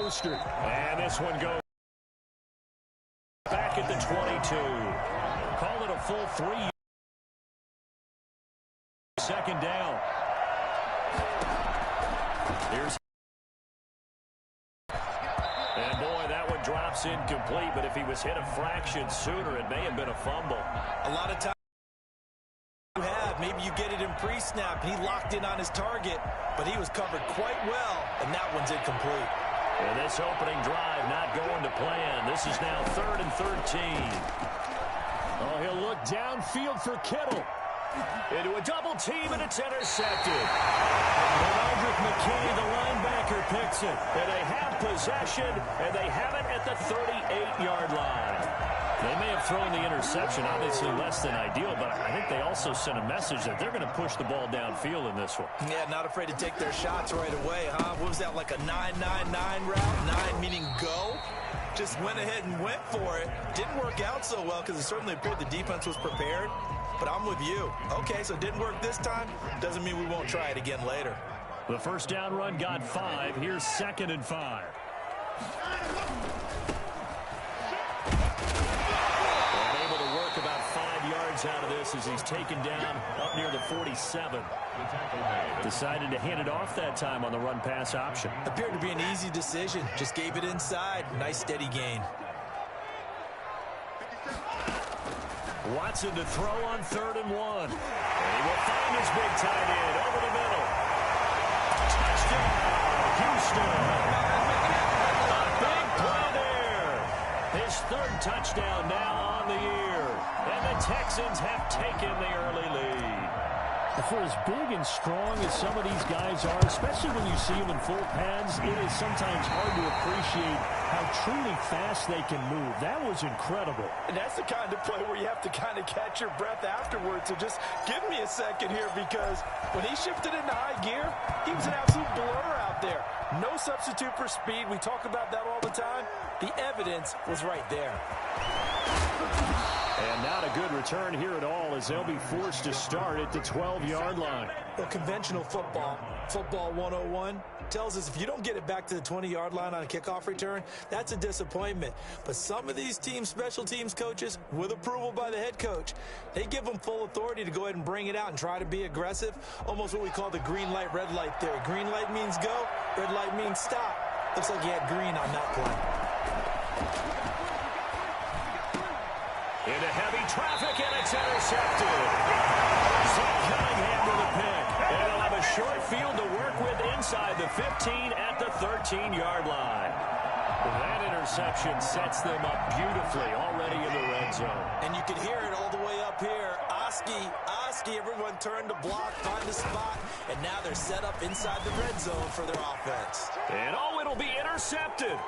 coaster. And this one goes back at the 22. Call it a full 3. Second down. Here's and boy, that one drops incomplete, but if he was hit a fraction sooner, it may have been a fumble. A lot of times you have. Maybe you get it in pre-snap. He locked in on his target, but he was covered quite well, and that one's incomplete. And this opening drive not going to plan. This is now 3rd and 13. Oh, he'll look downfield for Kittle. Into a double team, and it's intercepted. And McKinney, the linebacker, picks it. And they have possession, and they have it at the 38-yard line. They may have thrown the interception, obviously less than ideal, but I think they also sent a message that they're going to push the ball downfield in this one. Yeah, not afraid to take their shots right away, huh? What was that, like a 9-9-9 route? 9 meaning go? Just went ahead and went for it. Didn't work out so well because it certainly appeared the defense was prepared. But I'm with you. Okay, so it didn't work this time. Doesn't mean we won't try it again later. The first down run got 5. Here's 2nd and 5. And able to work about 5 yards out of this as he's taken down up near the 47. Decided to hand it off that time on the run-pass option. Appeared to be an easy decision. Just gave it inside. Nice steady gain. Watson to throw on 3rd and 1. And he will find his big tight end over the middle. Touchdown, Houston. A big play there. His 3rd touchdown now on the year. And the Texans have taken the early lead. For as big and strong as some of these guys are, especially when you see them in full pads, it is sometimes hard to appreciate how truly fast they can move. That was incredible. And that's the kind of play where you have to kind of catch your breath afterwards. So just give me a second here, because when he shifted into high gear, he was an absolute blur out there. No substitute for speed. We talk about that all the time. The evidence was right there. And not a good return here at all, as they'll be forced to start at the 12-yard line. Well, conventional football 101, tells us if you don't get it back to the 20-yard line on a kickoff return, that's a disappointment. But some of these special teams coaches, with approval by the head coach, they give them full authority to go ahead and bring it out and try to be aggressive, almost what we call the green light, red light theory. Green light means go, red light means stop. Looks like he had green on that play. Into heavy traffic, and it's intercepted. Zach Cunningham with a pick. And they'll have a short field to work with inside the 15 at the 13-yard line. That interception sets them up beautifully already in the red zone. And you can hear it all the way up here. Oski, everyone turned to block, find a spot, and now they're set up inside the red zone for their offense. And it'll be intercepted.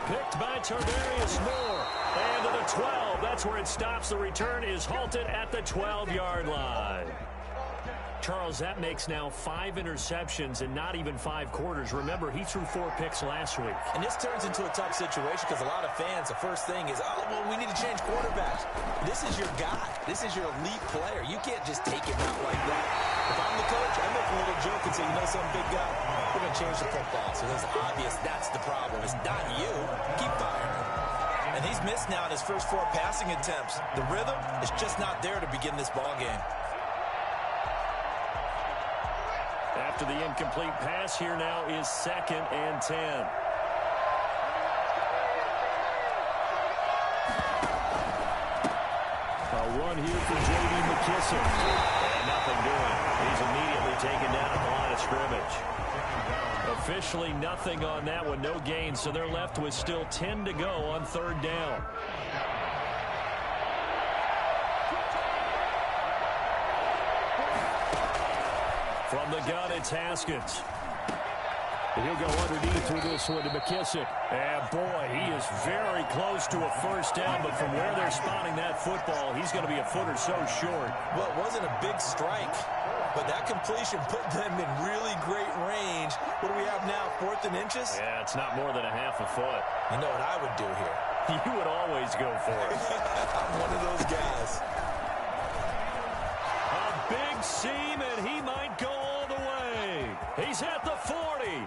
Picked by Tarvarius Moore. And to the 12. That's where it stops. The return is halted at the 12-yard line. Charles, that makes now 5 interceptions in not even 5 quarters. Remember, he threw 4 picks last week. And this turns into a tough situation because a lot of fans, the first thing is, oh, well, we need to change quarterbacks. This is your guy. This is your elite player. You can't just take him out like that. If I'm the coach, I make a little joke and say, you know, some big guy, we're going to change the football. So it's obvious that's the problem. It's not you. Keep firing. And he's missed now in his first 4 passing attempts. The rhythm is just not there to begin this ball game. After the incomplete pass, here now is 2nd and 10. A run here for J.D. McKissick. And nothing doing. He's immediately taken down at the line of scrimmage. Officially nothing on that one, no gain, so they're left with still 10 to go on 3rd down. From the gun, it's Haskins. He'll go underneath with this one to McKissick. And boy, he is very close to a first down, but from where they're spotting that football, he's going to be a foot or so short. Well, it wasn't a big strike, but that completion put them in really great range. What do we have now, 4th and inches? Yeah, it's not more than a half a foot. You know what I would do here? You would always go for it. I'm one of those guys. A big seam, and he might go all the way. He's at the 40.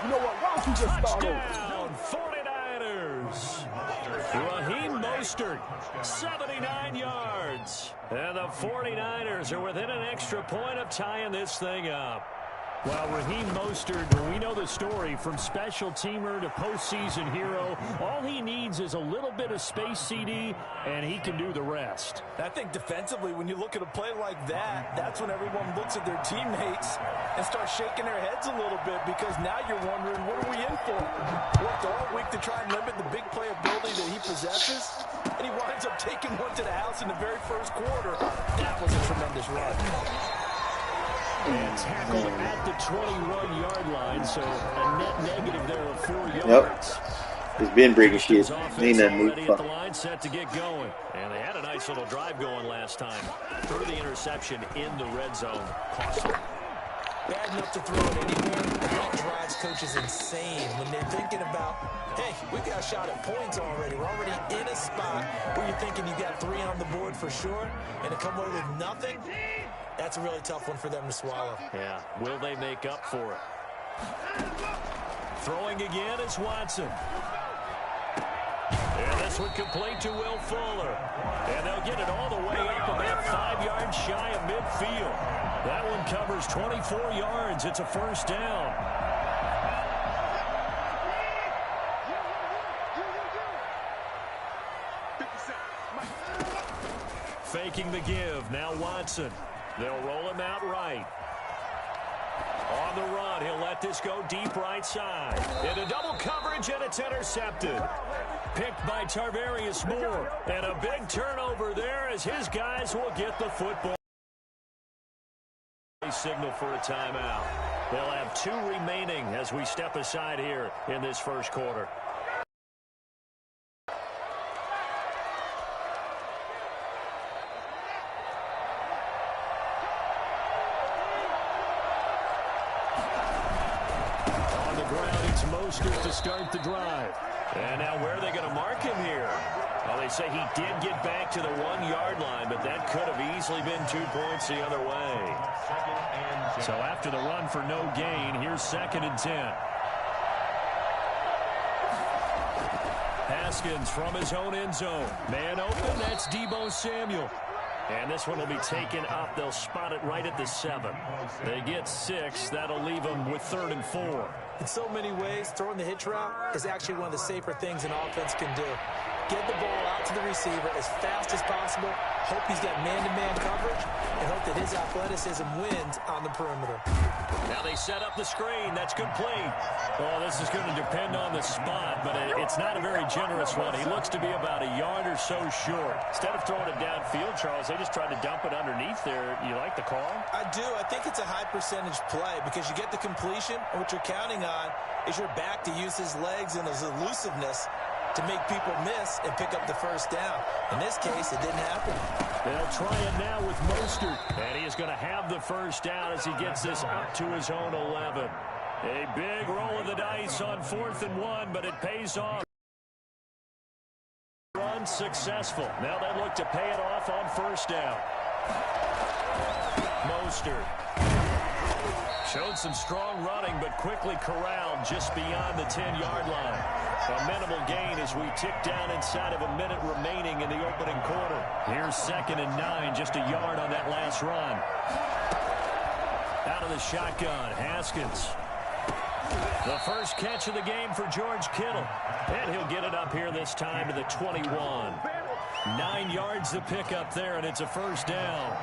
You know what? Why don't Touchdown, 49ers. Raheem Mostert, 79 yards. And the 49ers are within an extra point of tying this thing up. Well, Raheem Mostert, we know the story, from special teamer to postseason hero. All he needs is a little bit of space, CD, and he can do the rest. I think defensively, when you look at a play like that, that's when everyone looks at their teammates and starts shaking their heads a little bit, because now you're wondering, what are we in for? Worked all week to try and limit the big play ability that he possesses, and he winds up taking one to the house in the very first quarter. That was a tremendous run. And tackled at the 21-yard line, so a net negative there of 4 yards. It's been breaking shit. Already at the line, set to get going. And they had a nice little drive going last time. Threw the interception in the red zone. Cost them. Bad enough to throw it anywhere. That drives coaches insane when they're thinking about, hey, we got a shot at points already. We're already in a spot where you're thinking you got 3 on the board for sure, and to come away with nothing, that's a really tough one for them to swallow. Yeah, will they make up for it? Throwing again is Watson. And this one complete to Will Fuller. And they'll get it all the way up about 5 yards shy of midfield. That one covers 24 yards. It's a first down. Faking the give. Now Watson. They'll roll him out right. On the run, he'll let this go deep right side. Into double coverage, and it's intercepted. Picked by Tarvarius Moore. And a big turnover there as his guys will get the football. Signal for a timeout. They'll have 2 remaining as we step aside here in this first quarter. On the ground, it's Mostert to start the drive. And now where are they going to mark him here? Well, they say he did get back to the 1-yard line, but that could have easily been 2 points the other way. So after the run for no gain, here's 2nd and 10. Haskins from his own end zone. Man open, that's Deebo Samuel. And this one will be taken up. They'll spot it right at the 7. They get 6. That'll leave them with 3rd and 4. In so many ways, throwing the hitch route is actually one of the safer things an offense can do. Get the ball out to the receiver as fast as possible, hope he's got man-to-man coverage, and hope that his athleticism wins on the perimeter. Now they set up the screen. That's complete. Well, this is going to depend on the spot, but it's not a very generous one. He looks to be about a yard or so short. Instead of throwing it downfield, Charles, they just tried to dump it underneath there. You like the call? I do. I think it's a high-percentage play because you get the completion, and what you're counting on is your back to use his legs and his elusiveness to make people miss and pick up the first down. In this case, it didn't happen. They'll try it now with Mostert. And he is going to have the first down as he gets this up to his own 11. A big roll of the dice on 4th and 1, but it pays off. Run successful. Now they look to pay it off on first down. Mostert showed some strong running, but quickly corralled just beyond the 10-yard line. A minimal gain as we tick down inside of a minute remaining in the opening quarter. Here's 2nd and 9, just a yard on that last run. Out of the shotgun, Haskins. The first catch of the game for George Kittle. And he'll get it up here this time to the 21. 9 yards to pick up there, and it's a first down.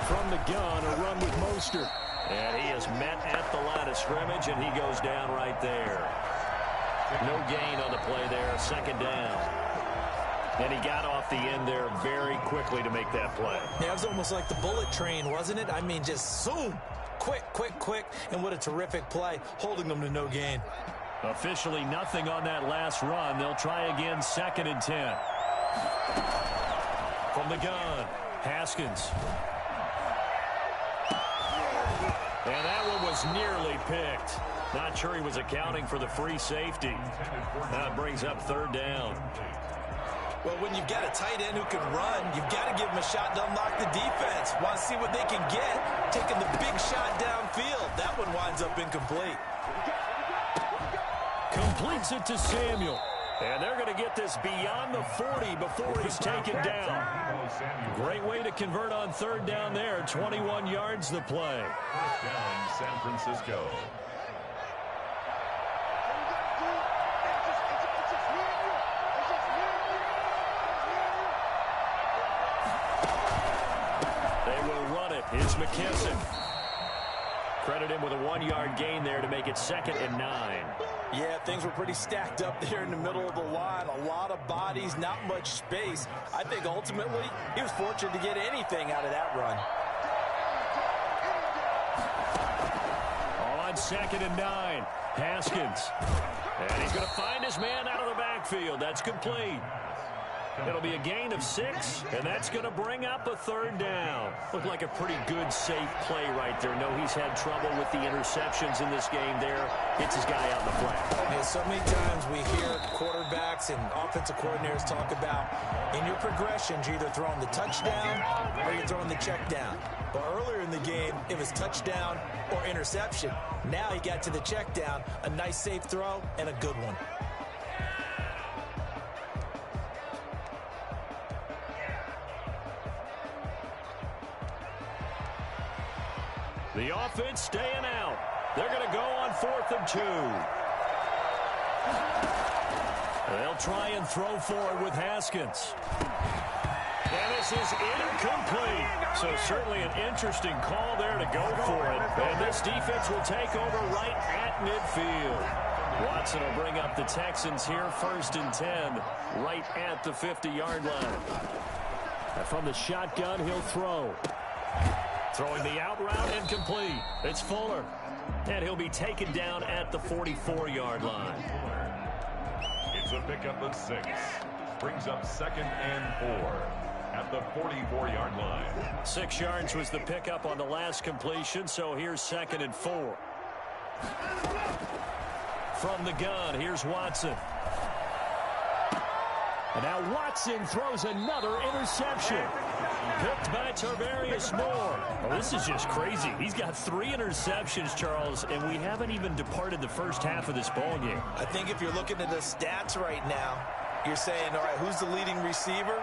From the gun, a run with Mostert. And he is met at the line of scrimmage, and he goes down right there. No gain on the play there, 2nd down. And he got off the end there very quickly to make that play. Yeah, it was almost like the bullet train, wasn't it? I mean, just zoom. Quick, quick, quick. And what a terrific play, holding them to no gain. Officially nothing on that last run. They'll try again, 2nd and 10. From the gun, Haskins. And that one was nearly picked. Not sure he was accounting for the free safety. That brings up 3rd down. Well, when you've got a tight end who can run, you've got to give him a shot to unlock the defense. Want to see what they can get. Taking the big shot downfield. That one winds up incomplete. Completes it to Samuel. And they're going to get this beyond the 40 before he's taken down. Great way to convert on third down there. 21 yards the play. First down, San Francisco. It's McKesson. Credit him with a 1-yard gain there to make it 2nd and 9. Yeah, things were pretty stacked up there in the middle of the line. A lot of bodies, not much space. I think ultimately he was fortunate to get anything out of that run. On 2nd and 9, Haskins. And he's going to find his man out of the backfield. That's complete. It'll be a gain of 6, and that's going to bring up a 3rd down. Looked like a pretty good, safe play right there. No, he's had trouble with the interceptions in this game there. Gets his guy out in the flat. Yeah, so many times we hear quarterbacks and offensive coordinators talk about in your progressions, you're either throwing the touchdown or you're throwing the check down. But earlier in the game, it was touchdown or interception. Now he got to the check down, a nice safe throw, and a good one. The offense staying out. They're going to go on 4th and 2. They'll try and throw forward with Haskins. And this is incomplete. So certainly an interesting call there to go for it. And this defense will take over right at midfield. Watson will bring up the Texans here, 1st and 10, right at the 50-yard line. And from the shotgun, he'll throw. Throwing the out route, incomplete. It's Fuller. And he'll be taken down at the 44-yard line. It's a pickup of 6. Brings up 2nd and 4 at the 44-yard line. 6 yards was the pickup on the last completion, so here's 2nd and 4. From the gun, here's Watson. And now Watson throws another interception. Picked by Tarvarius Moore. Well, this is just crazy. He's got 3 interceptions, Charles, and we haven't even departed the first half of this ball game. I think if you're looking at the stats right now, you're saying, all right, who's the leading receiver?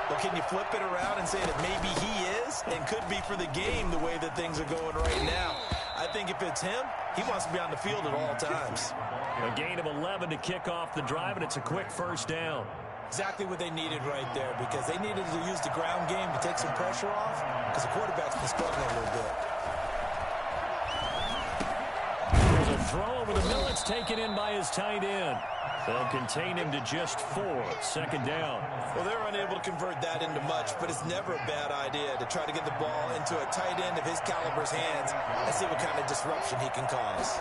Well, can you flip it around and say that maybe he is and could be for the game the way that things are going right now? I think if it's him, he wants to be on the field at all times. A gain of 11 to kick off the drive, and it's a quick 1st down. Exactly what they needed right there, because they needed to use the ground game to take some pressure off, because the quarterback's been struggling a little bit. There's a throw over the middle. It's taken in by his tight end. They'll contain him to just 4. 2nd down. Well, they're unable to convert that into much, but it's never a bad idea to try to get the ball into a tight end of his caliber's hands and see what kind of disruption he can cause.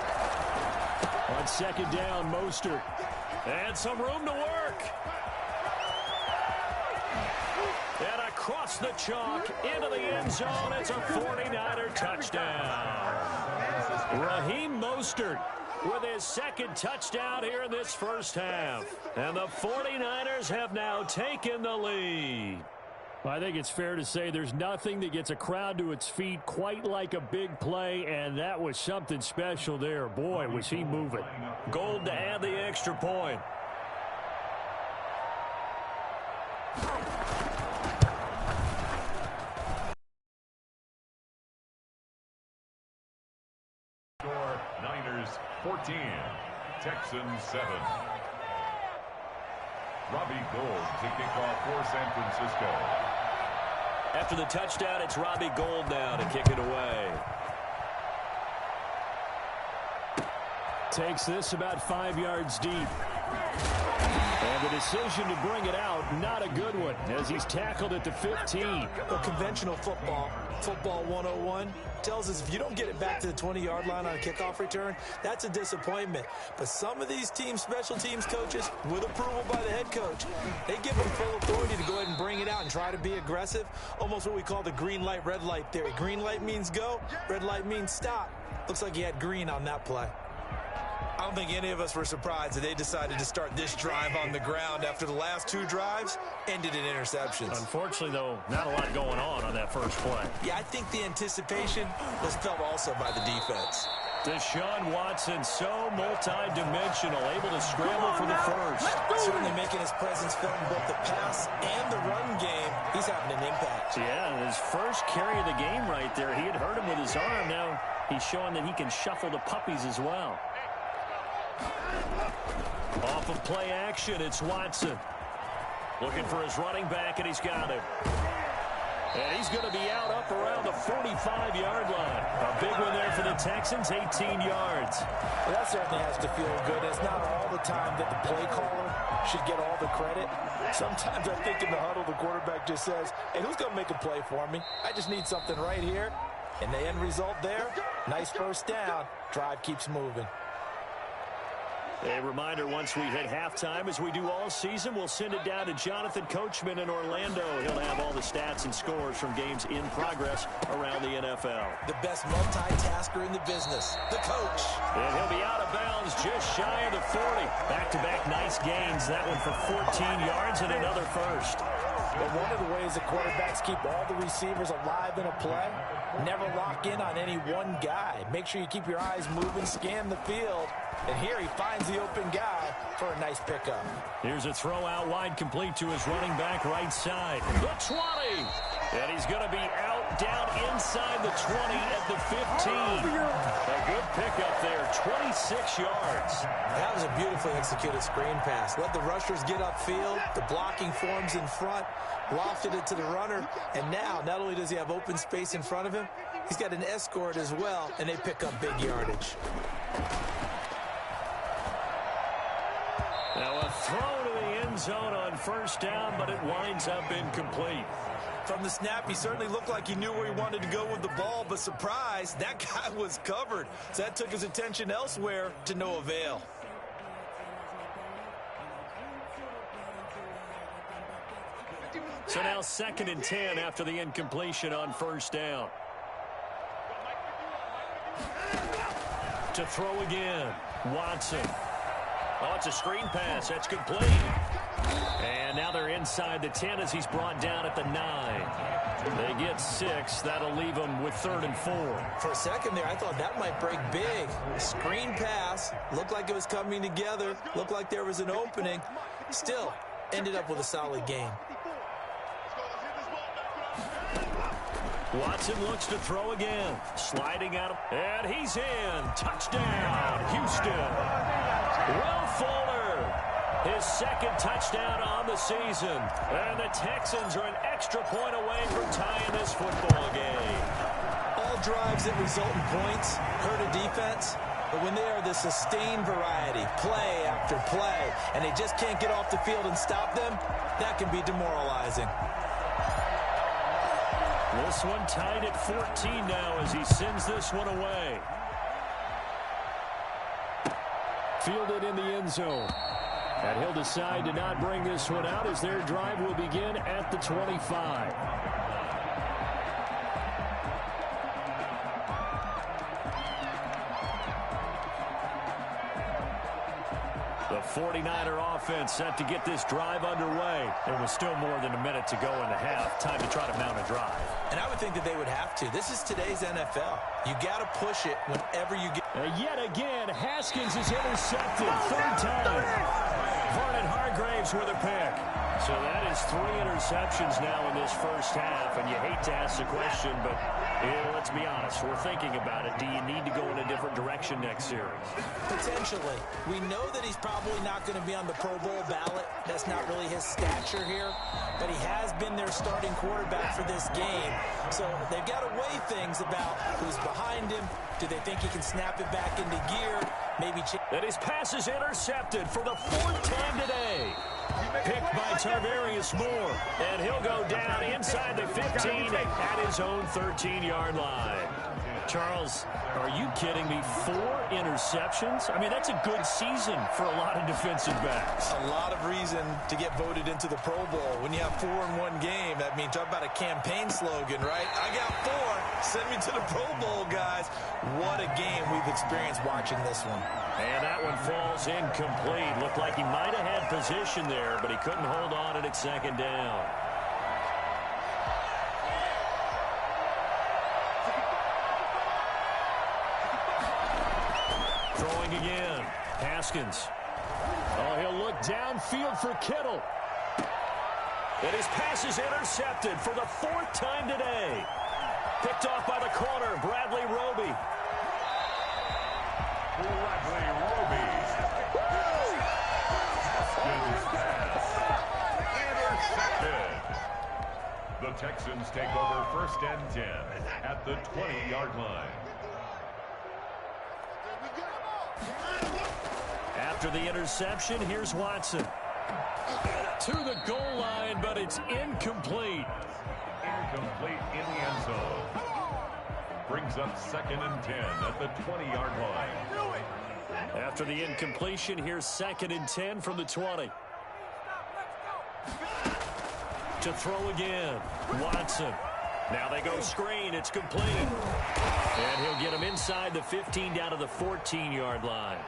On 2nd down, Mostert. And some room to work. And across the chalk into the end zone. It's a 49er touchdown. Raheem Mostert with his 2nd touchdown here in this first half. And the 49ers have now taken the lead. I think it's fair to say there's nothing that gets a crowd to its feet quite like a big play, and that was something special there. Boy, was he moving. Gold to add the extra point. Score, Niners 14, Texans 7. Robbie Gould to kick off for San Francisco. After the touchdown, it's Robbie Gould now to kick it away. Takes this about 5 yards deep. And the decision to bring it out, not a good one, as he's tackled at the 15. Well, conventional football 101, tells us if you don't get it back to the 20-yard line on a kickoff return, that's a disappointment. But some of these team special teams coaches, with approval by the head coach, they give them full authority to go ahead and bring it out and try to be aggressive, almost what we call the green light, red light theory. Green light means go, red light means stop. Looks like he had green on that play. I don't think any of us were surprised that they decided to start this drive on the ground after the last 2 drives ended in interceptions. Unfortunately, though, not a lot going on that first play. Yeah, I think the anticipation was felt also by the defense. Deshaun Watson, so multi-dimensional, able to scramble for the first. Certainly making his presence felt in both the pass and the run game. He's having an impact. Yeah, his first carry of the game right there. He had hurt him with his arm. Now he's showing that he can shuffle the puppies as well. Off of play action, it's Watson. Looking for his running back, and he's got him. And he's going to be out up around the 45-yard line. A big one there for the Texans, 18 yards. Well, that certainly has to feel good. It's not all the time that the play caller should get all the credit. Sometimes I think in the huddle, the quarterback just says, hey, who's going to make a play for me? I just need something right here. And the end result there, nice first down. Drive keeps moving. A reminder, once we hit halftime, as we do all season, we'll send it down to Jonathan Coachman in Orlando. He'll have all the stats and scores from games in progress around the NFL. The best multitasker in the business, the coach. And he'll be out of bounds just shy of the 40. Back-to-back nice gains. That one for 14 yards and another first. But one of the ways that quarterbacks keep all the receivers alive in a play, never lock in on any one guy. Make sure you keep your eyes moving, scan the field. And here he finds the open guy for a nice pickup. Here's a throw out wide, complete to his running back right side. The 20. And he's going to be out down inside the 20 at the 15. A good pickup there, 26 yards. That was a beautifully executed screen pass. Let the rushers get upfield. The blocking forms in front. Lofted it to the runner. And now, not only does he have open space in front of him, he's got an escort as well, and they pick up big yardage. Now a throw to the end zone on first down, but it winds up incomplete. From the snap, he certainly looked like he knew where he wanted to go with the ball, but surprise, that guy was covered. So that took his attention elsewhere to no avail. So now 2nd and 10 after the incompletion on first down. To throw again, Watson. Oh, it's a screen pass. That's complete. And now they're inside the 10 as he's brought down at the 9. They get 6. That'll leave them with 3rd and 4. For a second there, I thought that might break big. Screen pass. Looked like it was coming together. Looked like there was an opening. Still, ended up with a solid game. Watson looks to throw again. Sliding out. And he's in. Touchdown, Houston. Will Fuller, his 2nd touchdown on the season. And the Texans are an extra point away from tying this football game. All drives that result in points hurt a defense. But when they are the sustained variety, play after play, and they just can't get off the field and stop them, that can be demoralizing. This one tied at 14 now as he sends this one away. Fielded in the end zone. And he'll decide to not bring this one out as their drive will begin at the 25. The 49er offense set to get this drive underway. There was still more than a minute to go in the half. Time to try to mount a drive. And I would think that they would have to. This is today's NFL. You got to push it whenever you get. Yet again, Haskins is intercepted. 3rd time. Vernon Hargraves with a pick. So that is 3 interceptions now in this first half. And you hate to ask the question, but let's be honest. We're thinking about it. Do you need to go in a different direction next series? Potentially. We know that he's probably not going to be on the Pro Bowl ballot. That's not really his stature here. But he has been their starting quarterback for this game. So they've got to weigh things about who's behind him. Do they think he can snap it back into gear? Maybe. And his pass is intercepted for the 4th time today. Picked by Tarvarius Moore. And he'll go down inside the 15 at his own 13-yard line. Charles, are you kidding me? 4 interceptions? I mean, that's a good season for a lot of defensive backs. A lot of reason to get voted into the Pro Bowl. When you have 4 in one game, that means talk about a campaign slogan, right? I got 4. Send me to the Pro Bowl, guys. What a game we've experienced watching this one. And that one falls incomplete. Looked like he might have had position there, but he couldn't hold on at second down. Throwing again. Haskins. Oh, he'll look downfield for Kittle. And his pass is intercepted for the 4th time today. Picked off by the corner, Bradley Roby. Bradley Roby. Haskins pass. Intercepted. The Texans take over 1st and 10 at the 20-yard line. After the interception, here's Watson. To the goal line, but it's incomplete. Incomplete in the end zone. Brings up 2nd and 10 at the 20-yard line. After the incompletion, here's 2nd and 10 from the 20. To throw again, Watson. Now they go screen. It's complete. And he'll get him inside the 15 down to the 14-yard line.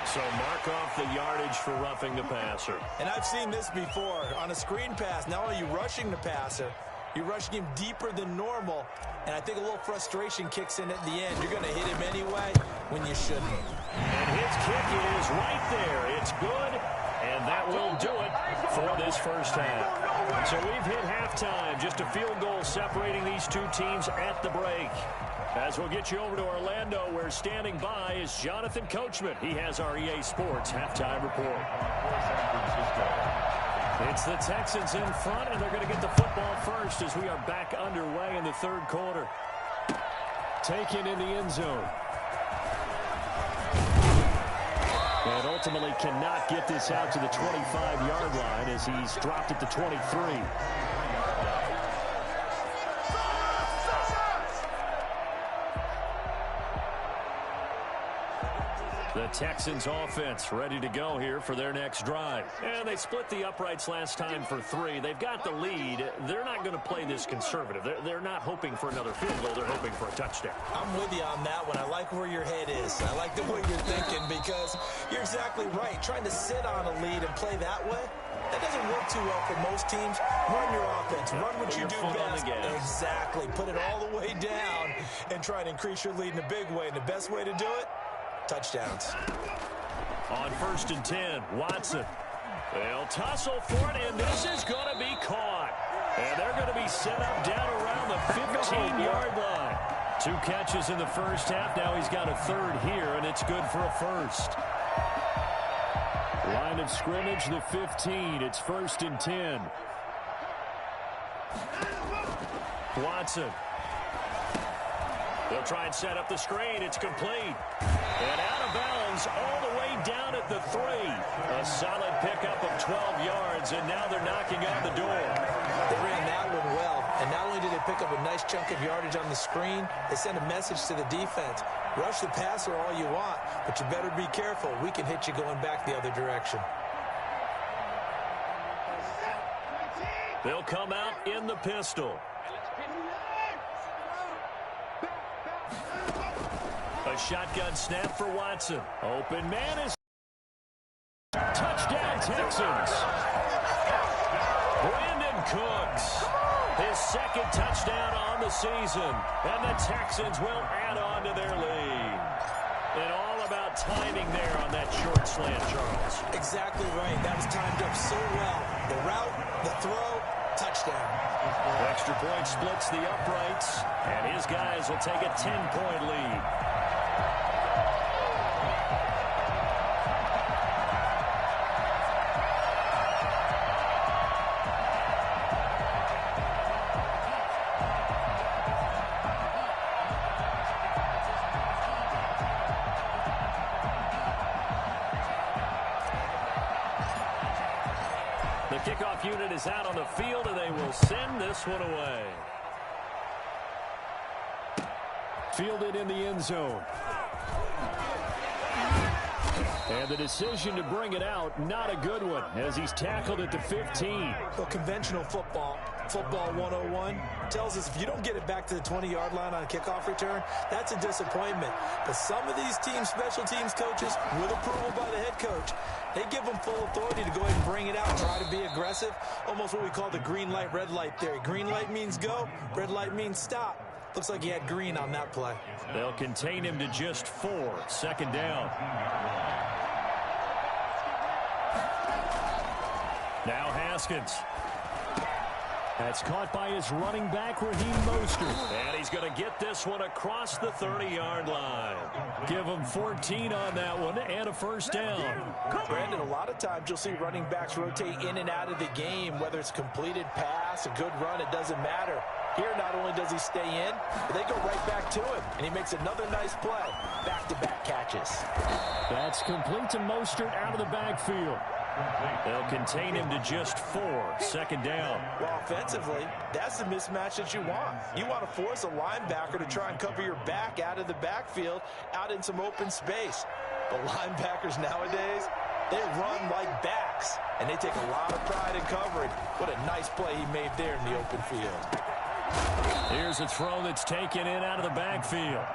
So mark off the yardage for roughing the passer. And I've seen this before. On a screen pass, not only are you rushing the passer, you're rushing him deeper than normal. And I think a little frustration kicks in at the end. You're going to hit him anyway when you shouldn't. And his kick is right there. It's good. And that will do it for this first half. So we've hit halftime. Just a field goal separating these two teams at the break. As we'll get you over to Orlando, where standing by is Jonathan Coachman. He has our EA Sports halftime report. It's the Texans in front, and they're going to get the football first as we are back underway in the 3rd quarter. Taken in the end zone. And ultimately cannot get this out to the 25-yard line as he's dropped at the 23. The Texans offense ready to go here for their next drive. And they split the uprights last time for 3. They've got the lead. They're not going to play this conservative. They're not hoping for another field goal. They're hoping for a touchdown. I'm with you on that one. I like where your head is. I like the way you're thinking because you're exactly right. Trying to sit on a lead and play that way, that doesn't work too well for most teams. Run your offense. Run what you do best. Exactly. Put it all the way down and try to increase your lead in a big way. And the best way to do it, touchdowns. On 1st and 10, Watson. They'll tussle for it, and this is going to be caught. And they're going to be set up down around the 15-yard line. 2 catches in the first half. Now he's got a 3rd here, and it's good for a 1st. Line of scrimmage, the 15. It's 1st and 10. Watson. They'll try and set up the screen. It's complete. And out of bounds all the way down at the 3. A solid pickup of 12 yards, and now they're knocking on the door. They ran that one well, and not only did they pick up a nice chunk of yardage on the screen, they sent a message to the defense. Rush the passer all you want, but you better be careful. We can hit you going back the other direction. They'll come out in the pistol. A shotgun snap for Watson. Open man is touchdown Texans. Brandon Cooks, his 2nd touchdown on the season, and the Texans will add on to their lead. And all about timing there on that short slant, Charles. Exactly right. That was timed up so well. The route, the throw, touchdown. Extra point splits the uprights, and his guys will take a 10-point lead. The kickoff unit is out on the field, and they will send this one away. Fielded in the end zone. And the decision to bring it out, not a good one, as he's tackled at the 15. Well, conventional football 101, tells us if you don't get it back to the 20-yard line on a kickoff return, that's a disappointment. But some of these special teams coaches, with approval by the head coach, they give them full authority to go ahead and bring it out, try to be aggressive, almost what we call the green light, red light theory. Green light means go, red light means stop. Looks like he had green on that play. They'll contain him to just 4, 2nd down. Now Haskins. That's caught by his running back, Raheem Mostert. And he's going to get this one across the 30-yard line. Give him 14 on that one and a 1st down. Brandon, a lot of times you'll see running backs rotate in and out of the game, whether it's completed pass, a good run, it doesn't matter. Here, not only does he stay in, but they go right back to him, and he makes another nice play. Back-to-back catches. That's complete to Mostert out of the backfield. They'll contain him to just 4, 2nd down. Well, offensively, that's the mismatch that you want. You want to force a linebacker to try and cover your back out of the backfield, out in some open space. But linebackers nowadays, they run like backs, and they take a lot of pride in covering. What a nice play he made there in the open field. Here's a throw that's taken in out of the backfield.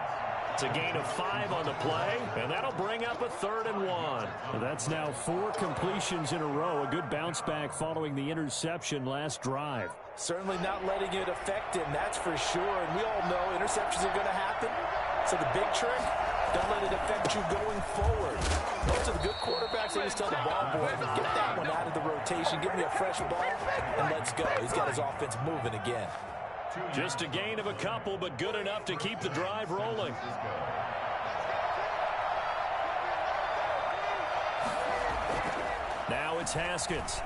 It's a gain of 5 on the play, and that'll bring up a 3rd and 1. That's now 4 completions in a row. A good bounce back following the interception last drive. Certainly not letting it affect him, that's for sure. And we all know interceptions are going to happen. So the big trick, don't let it affect you going forward. Most of the good quarterbacks, they just tell the ball boy, get that one out of the rotation, give me a fresh ball, and let's go. He's got his offense moving again. Just a gain of a couple, but good enough to keep the drive rolling. Now it's Haskins.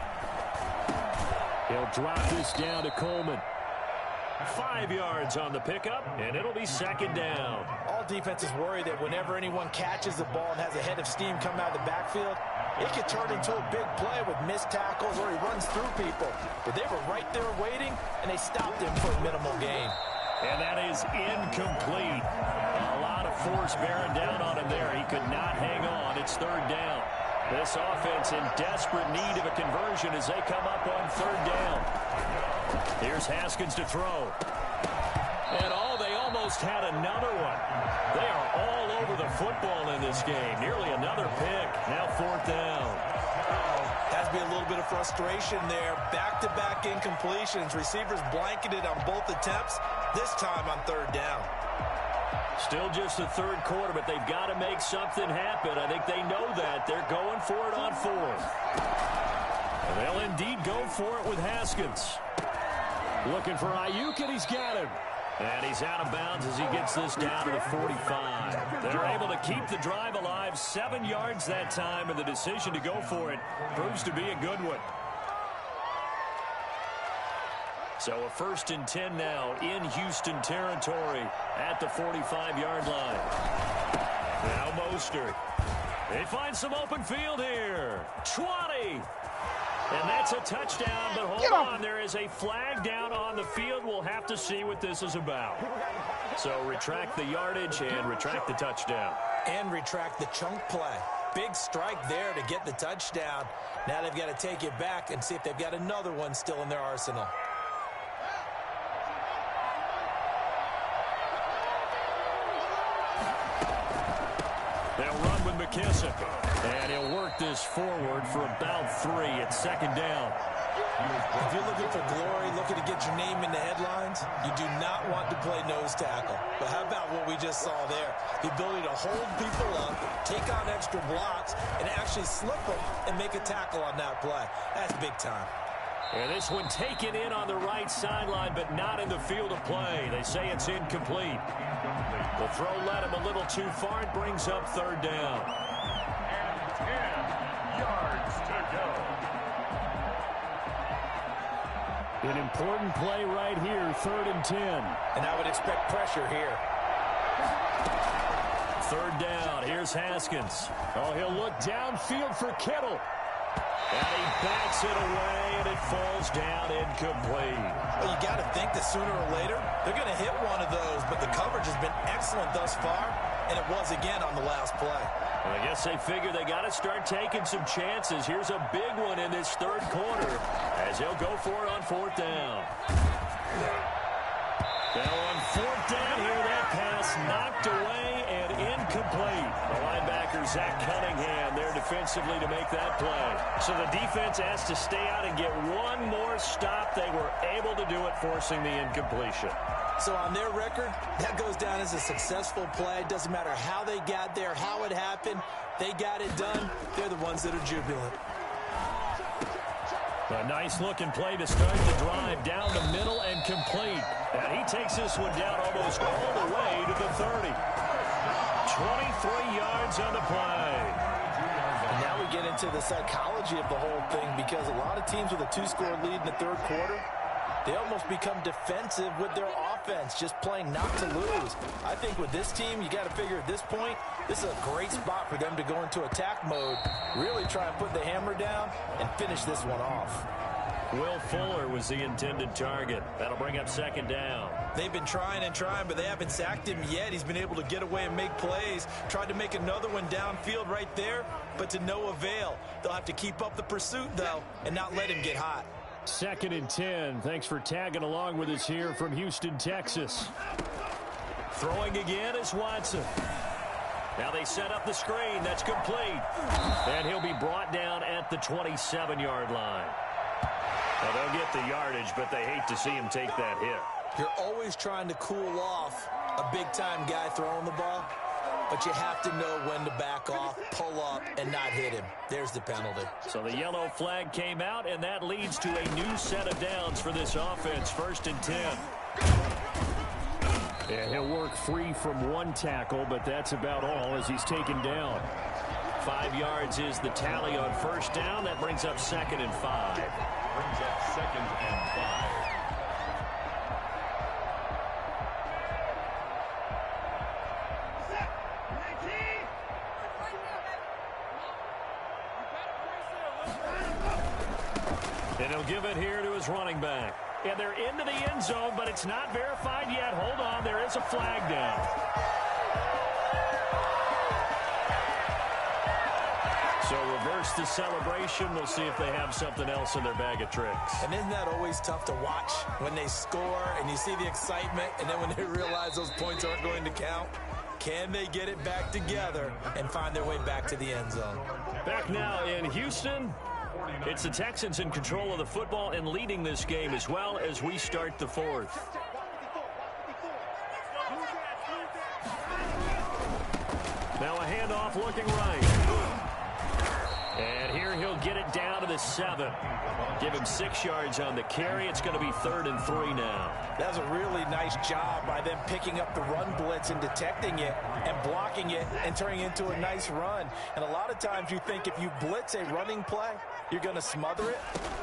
He'll drop this down to Coleman. 5 yards on the pickup, and it'll be 2nd down. All defenses worry that whenever anyone catches the ball and has a head of steam come out of the backfield, it could turn into a big play with missed tackles or he runs through people. But they were right there waiting, and they stopped him for a minimal gain. And that is incomplete. A lot of force bearing down on him there. He could not hang on. It's 3rd down. This offense in desperate need of a conversion as they come up on 3rd down. Here's Haskins to throw. And they almost had another one. They are all over the football in this game. Nearly another pick. Now 4th down. Has to be a little bit of frustration there. Back-to-back incompletions. Receivers blanketed on both attempts, this time on 3rd down. Still just the 3rd quarter, but they've got to make something happen. I think they know that. They're going for it on 4th. And they'll indeed go for it with Haskins. Looking for HOU, and he's got him. And he's out of bounds as he gets this down to the 45. They're able to keep the drive alive, 7 yards that time, and the decision to go for it proves to be a good one. So a 1st and 10 now in Houston territory at the 45-yard line. Now Mostert. They find some open field here. 20. And that's a touchdown, but hold on. There is a flag down on the field. We'll have to see what this is about. So retract the yardage and retract the touchdown. And retract the chunk play. Big strike there to get the touchdown. Now they've got to take it back and see if they've got another one still in their arsenal. They'll run with McKissick. And he'll work this forward for about 3 at 2nd down. If you're looking for glory, looking to get your name in the headlines, you do not want to play nose tackle. But how about what we just saw there? The ability to hold people up, take on extra blocks, and actually slip them and make a tackle on that play. That's big time. And this one taken in on the right sideline, but not in the field of play. They say it's incomplete. The throw led him a little too far. It brings up 3rd down. 10 yards to go. An important play right here, 3rd and 10. And I would expect pressure here. 3rd down, here's Haskins. He'll look downfield for Kittle. And he backs it away, and it falls down incomplete. Well, you got to think think that sooner or later, they're going to hit one of those, but the coverage has been excellent thus far, and it was again on the last play. Well, I guess they figure they got to start taking some chances. Here's a big one in this third quarter as they'll go for it on fourth down. Now on fourth down here, that pass knocked away and incomplete. The linebacker, Zach Cunningham, there defensively to make that play. So the defense asked to stay out and get one more stop. They were able to do it, forcing the incompletion. So on their record, that goes down as a successful play. Doesn't matter how they got there, how it happened. They got it done. They're the ones that are jubilant. A nice-looking play to start the drive down the middle and complete. And he takes this one down almost all the way to the 30. 23 yards on the play. And now we get into the psychology of the whole thing, because a lot of teams with a two-score lead in the third quarter, they almost become defensive with their offense, just playing not to lose. I think with this team, you got to figure at this point, this is a great spot for them to go into attack mode, really try and put the hammer down and finish this one off. Will Fuller was the intended target. That'll bring up second down. They've been trying and trying, but they haven't sacked him yet. He's been able to get away and make plays. Tried to make another one downfield right there, but to no avail. They'll have to keep up the pursuit, though, and not let him get hot. 2nd and 10. Thanks for tagging along with us here from Houston, Texas. Throwing again is Watson. Now they set up the screen. That's complete. And he'll be brought down at the 27-yard line. Well, they'll get the yardage, but they hate to see him take that hit. You're always trying to cool off a big-time guy throwing the ball, but you have to know when to back off, pull up, and not hit him. There's the penalty. So the yellow flag came out, and that leads to a new set of downs for this offense. 1st and 10. Yeah, he'll work free from one tackle, but that's about all as he's taken down. 5 yards is the tally on first down. That brings up 2nd and 5. Brings up 2nd and 5. And he'll give it here to his running back. And they're into the end zone, but it's not verified yet. Hold on, there is a flag down. So reverse the celebration. We'll see if they have something else in their bag of tricks. And isn't that always tough to watch when they score and you see the excitement, and then when they realize those points aren't going to count? Can they get it back together and find their way back to the end zone? Back now in Houston. It's the Texans in control of the football and leading this game as well as we start the fourth. Now a handoff looking right. And here he'll get it down to the 7. Give him 6 yards on the carry. It's going to be 3rd and 3 now. That was a really nice job by them picking up the run blitz and detecting it and blocking it and turning it into a nice run. And a lot of times you think if you blitz a running play, you're going to smother it.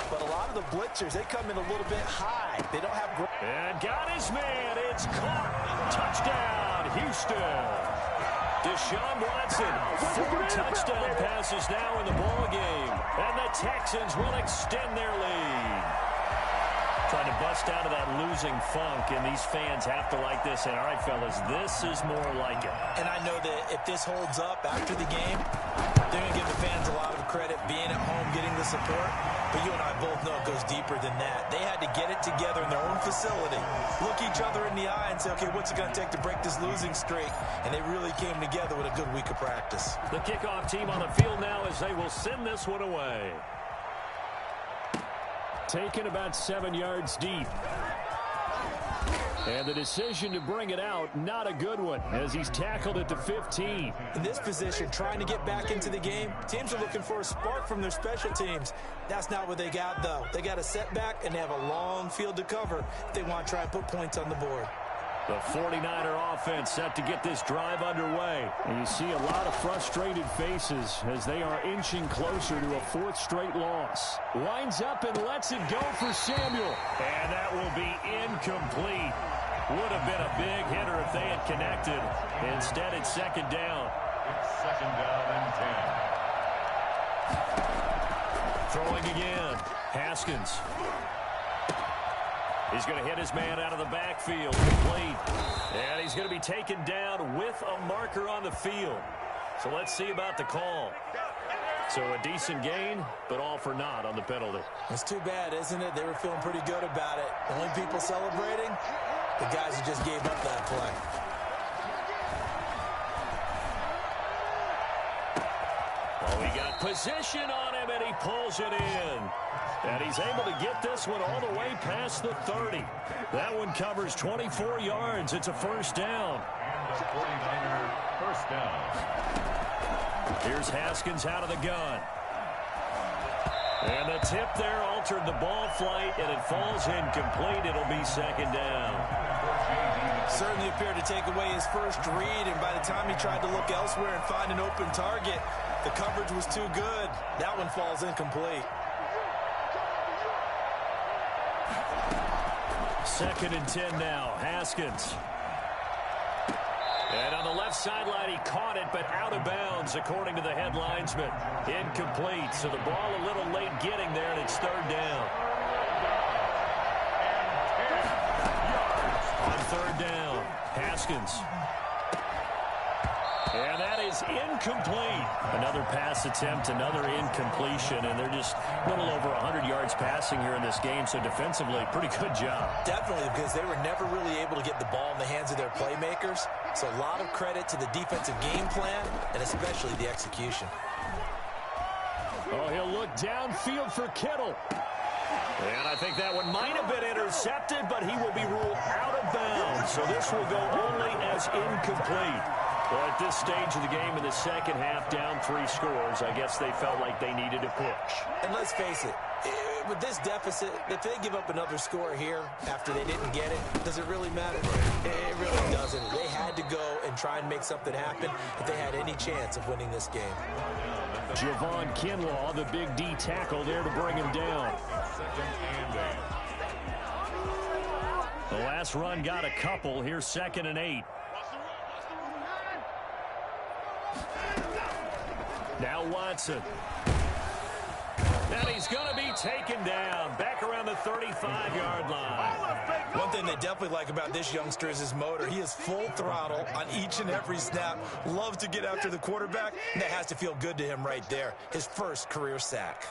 But a lot of the blitzers, they come in a little bit high. They don't have... And got his man. It's caught. Touchdown, Houston. Deshaun Watson, 4 touchdown passes now in the ball game. And the Texans will extend their lead. Trying to bust out of that losing funk, and these fans have to like this. And all right, fellas, this is more like it. And I know that if this holds up after the game, they're going to give the fans a lot of credit being at home, getting the support. But you and I both know it goes deeper than that. They had to get it together in their own facility, look each other in the eye and say, okay, what's it going to take to break this losing streak? And they really came together with a good week of practice. The kickoff team on the field now as they will send this one away. Taken about 7 yards deep. And the decision to bring it out, not a good one, as he's tackled at the 15. In this position, trying to get back into the game, teams are looking for a spark from their special teams. That's not what they got, though. They got a setback, and they have a long field to cover if they want to try and put points on the board. The 49er offense set to get this drive underway. And you see a lot of frustrated faces as they are inching closer to a 4th straight loss. Winds up and lets it go for Samuel. And that will be incomplete. Would have been a big hitter if they had connected. Instead, it's 2nd down. It's 2nd down and 10. Throwing again. Haskins. He's going to hit his man out of the backfield. Complete. And he's going to be taken down with a marker on the field. So let's see about the call. So a decent gain, but all for naught on the penalty. It's too bad, isn't it? They were feeling pretty good about it. The only people celebrating, the guys who just gave up that play. Well, we got position on him, and he pulls it in. And he's able to get this one all the way past the 30. That one covers 24 yards. It's a first down. And the 49er first down. Here's Haskins out of the gun. And the tip there altered the ball flight, and it falls incomplete. It'll be second down. Certainly appeared to take away his first read, and by the time he tried to look elsewhere and find an open target, the coverage was too good. That one falls incomplete. Second and 10 now. Haskins. And on the left sideline, he caught it, but out of bounds, according to the head linesman. Incomplete, so the ball a little late getting there, and it's third down. On third down, Haskins. And that is incomplete. Another pass attempt, another incompletion, and they're just a little over 100 yards passing here in this game, so defensively, pretty good job. Definitely, because they were never really able to get the ball in the hands of their playmakers, so a lot of credit to the defensive game plan, and especially the execution. Oh, he'll look downfield for Kittle. And I think that one might have been intercepted, but he will be ruled out of bounds, so this will go only as incomplete. Well, at this stage of the game in the second half, down 3 scores, I guess they felt like they needed a push. And let's face it, with this deficit, if they give up another score here after they didn't get it, does it really matter? It really doesn't. They had to go and try and make something happen if they had any chance of winning this game. Javon Kinlaw, the big D tackle there to bring him down. The last run got a couple. Here's 2nd and 8. Now Watson. And he's going to be taken down back around the 35-yard line. One thing they definitely like about this youngster is his motor. He is full throttle on each and every snap. Loves to get after the quarterback, and that has to feel good to him right there. His first career sack.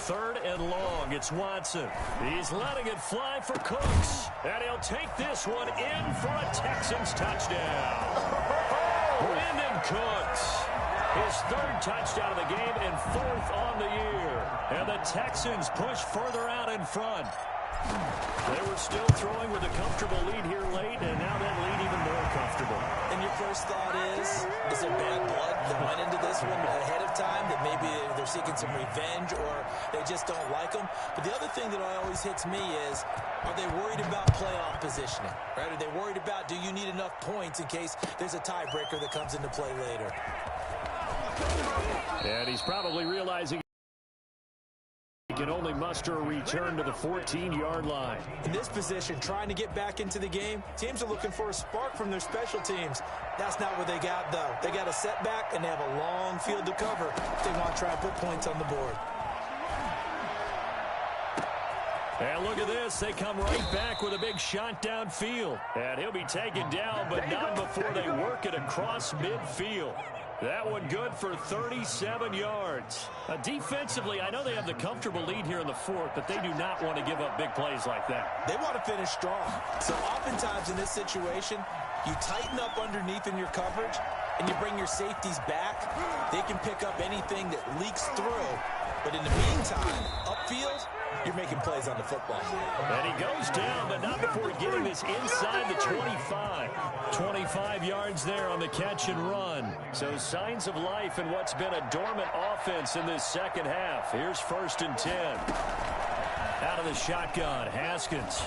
3rd and long. It's Watson. He's letting it fly for Cooks. And he'll take this one in for a Texans touchdown. Brandon Cooks. His 3rd touchdown of the game and 4th on the year. And the Texans push further out in front. They were still throwing with a comfortable lead here late, and now that lead even more comfortable. And your first thought is there bad blood that went into this one ahead of time, that maybe they're seeking some revenge or they just don't like them? But the other thing that always hits me is, are they worried about playoff positioning? Right? Are they worried about, do you need enough points in case there's a tiebreaker that comes into play later? And he's probably realizing he can only muster a return to the 14-yard line. In this position, trying to get back into the game, teams are looking for a spark from their special teams. That's not what they got, though. They got a setback, and they have a long field to cover if they want to try and put points on the board. And look at this. They come right back with a big shot downfield. And he'll be taken down, but not before they work it across midfield. That one good for 37 yards. Defensively, I know they have the comfortable lead here in the 4th, but they do not want to give up big plays like that. They want to finish strong. So oftentimes in this situation, you tighten up underneath in your coverage, and you bring your safeties back. They can pick up anything that leaks through. But in the meantime, upfield, you're making plays on the football. And he goes down, but not before getting this inside the 25. 25 yards there on the catch and run. So signs of life in what's been a dormant offense in this second half. Here's 1st and 10. Out of the shotgun, Haskins.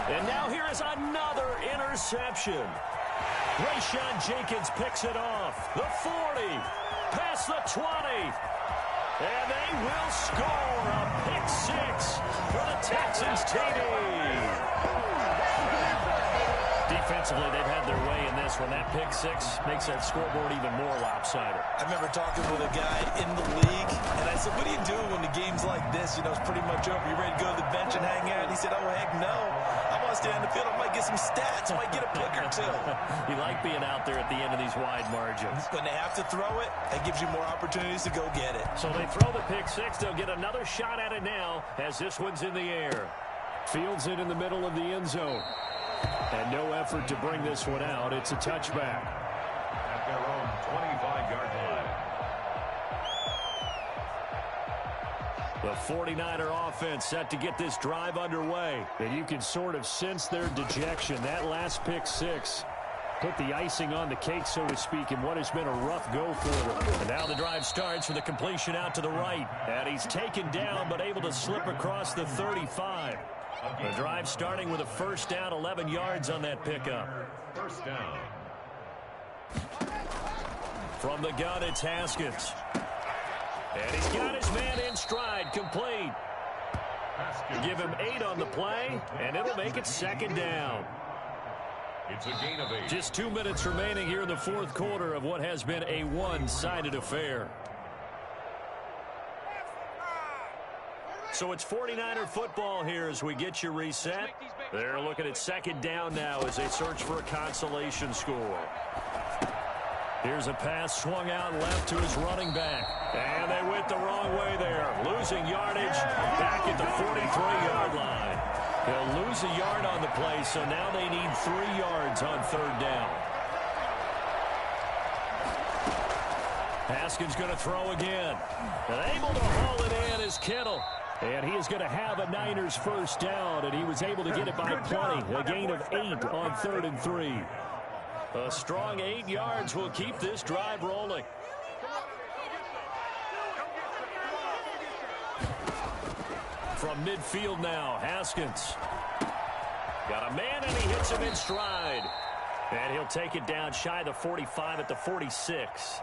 And now here is another interception. Rayshawn Jenkins picks it off. The 40, past the 20. And they will score a pick 6 for the Texans TV. Defensively, they've had their way in this this one. That pick six makes that scoreboard even more lopsided. I remember talking with a guy in the league, and I said, what do you do when the game's like this? You know, it's pretty much over. You ready to go to the bench and hang out? And he said, oh, heck no. I want to stay on the field. I might get some stats. I might get a pick or two. You like being out there at the end of these wide margins. When they have to throw it, that gives you more opportunities to go get it. So they throw the pick six. They'll get another shot at it now as this one's in the air. Fields it in the middle of the end zone. And no effort to bring this one out. It's a touchback. At their own 25-yard line. The 49er offense set to get this drive underway. And you can sort of sense their dejection. That last pick six put the icing on the cake, so to speak, in what has been a rough go for them. And now the drive starts with a completion out to the right. And he's taken down but able to slip across the 35. The drive starting with a first down, 11 yards on that pickup. First down. From the gun, it's Haskins. And he's got his man in stride, complete. Give him 8 on the play, and it'll make it second down. It's a gain of 8. Just 2 minutes remaining here in the fourth quarter of what has been a one-sided affair. So it's 49er football here as we get you reset. They're looking at second down now as they search for a consolation score. Here's a pass swung out left to his running back. And they went the wrong way there. Losing yardage back at the 43-yard line. They'll lose a yard on the play, so now they need 3 yards on third down. Haskins going to throw again. And able to haul it in is Kittle. And he is going to have a Niners first down, and he was able to get it by plenty. A gain of 8 on 3rd and 3. A strong 8 yards will keep this drive rolling. From midfield now, Haskins. Got a man, and he hits him in stride. And he'll take it down shy of the 45 at the 46.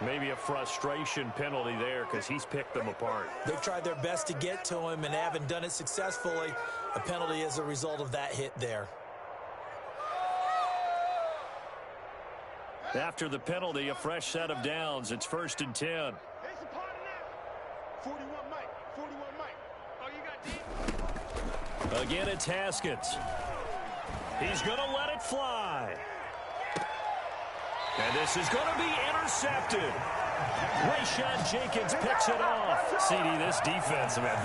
Maybe a frustration penalty there because he's picked them apart. They've tried their best to get to him and haven't done it successfully. A penalty as a result of that hit there. After the penalty, a fresh set of downs. It's 1st and 10. 41 Mike. 41 Mike. Oh, you got deep? Again, it's Haskins. He's going to let it fly. And this is going to be intercepted. Rayshon Jenkins picks it off. CD, this defense, man,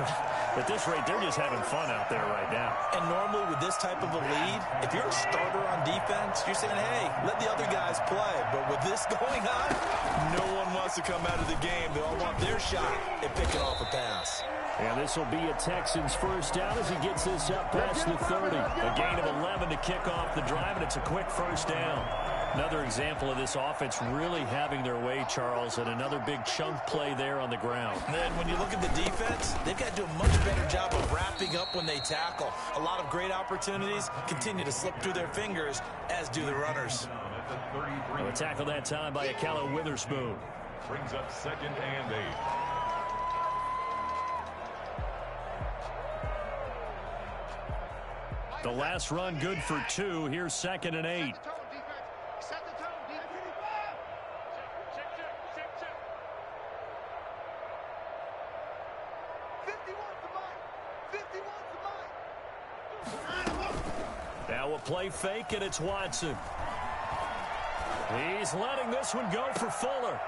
at this rate, they're just having fun out there right now. And normally with this type of a lead, if you're a starter on defense, you're saying, hey, let the other guys play. But with this going on, no one wants to come out of the game. They all want their shot at picking off a pass. And this will be a Texans first down as he gets this up past the 30. A gain of 11 to kick off the drive, and it's a quick first down. Another example of this offense really having their way, Charles, and another big chunk play there on the ground. And then when you look at the defense, they've got to do a much better job of wrapping up when they tackle. A lot of great opportunities continue to slip through their fingers, as do the runners. A tackle that time by Akella Witherspoon. Brings up 2nd and 8. The last run good for 2. Here's 2nd and 8. Set the tone, defense. Check. 51 for Mike. 51 for Mike. Now a play fake, and it's Watson. He's letting this one go for Fuller.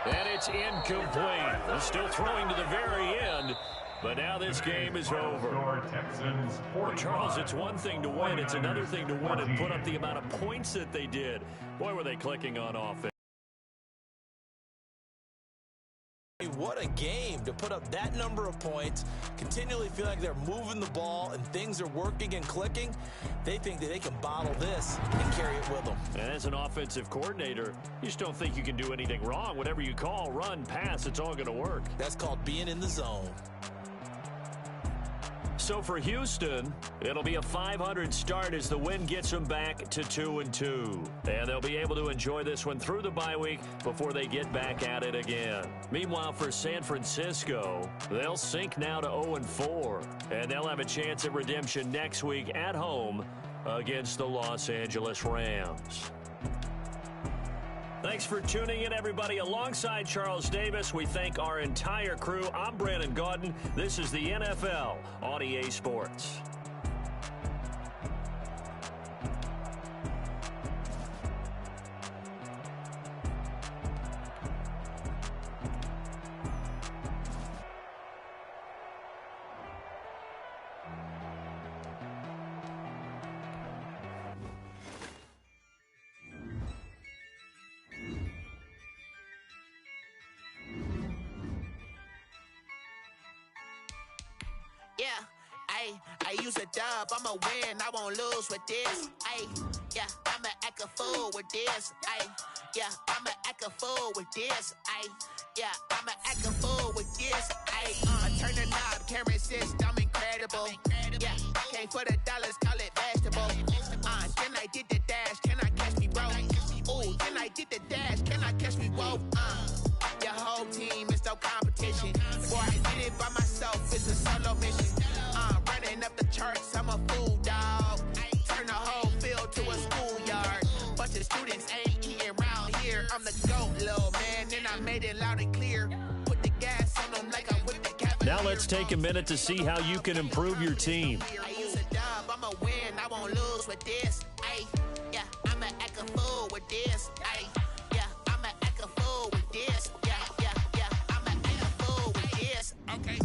And it's incomplete. They're still throwing to the very end. But now this game is over. Well, Charles, it's one thing to win. It's another thing to win and put up the amount of points that they did. Boy, were they clicking on offense. What a game to put up that number of points, continually feel like they're moving the ball and things are working and clicking. They think that they can bottle this and carry it with them. And as an offensive coordinator, you just don't think you can do anything wrong. Whatever you call, run, pass, it's all going to work. That's called being in the zone. So for Houston, it'll be a 500 start as the win gets them back to 2-2. And they'll be able to enjoy this one through the bye week before they get back at it again. Meanwhile, for San Francisco, they'll sink now to 0-4. And they'll have a chance at redemption next week at home against the Los Angeles Rams. Thanks for tuning in, everybody. Alongside Charles Davis, we thank our entire crew. I'm Brandon Gaudin. This is the NFL on EA Sports. Yeah, I use a dub, I'ma win, I won't lose with this. Yeah, I'ma act a fool with this. Yeah, I'ma act a fool with this. Yeah, I'ma act a fool with this. I turn the knob, camera assist, I'm incredible. Yeah, came for the dollars, call it vegetable. Then I did the dash, can I catch me, bro? Ooh, then I did the dash, can I catch me, whoa? Your whole team is no competition. Boy, I did it by myself, it's a solo mission. Running up the charts, I'm a fool, dog. Turn the whole field to a schoolyard. Bunch of students ain't eating round here. I'm the GOAT, little man, and I made it loud and clear. Put the gas on them like I'm with the Cavaliers. Now let's take a minute to see how you can improve your team. I use a dub, I'ma win, I won't lose with this. Yeah, I'ma act a fool with this. Yeah, I'ma act a fool with this. Yeah, I'ma act a fool with this. Okay.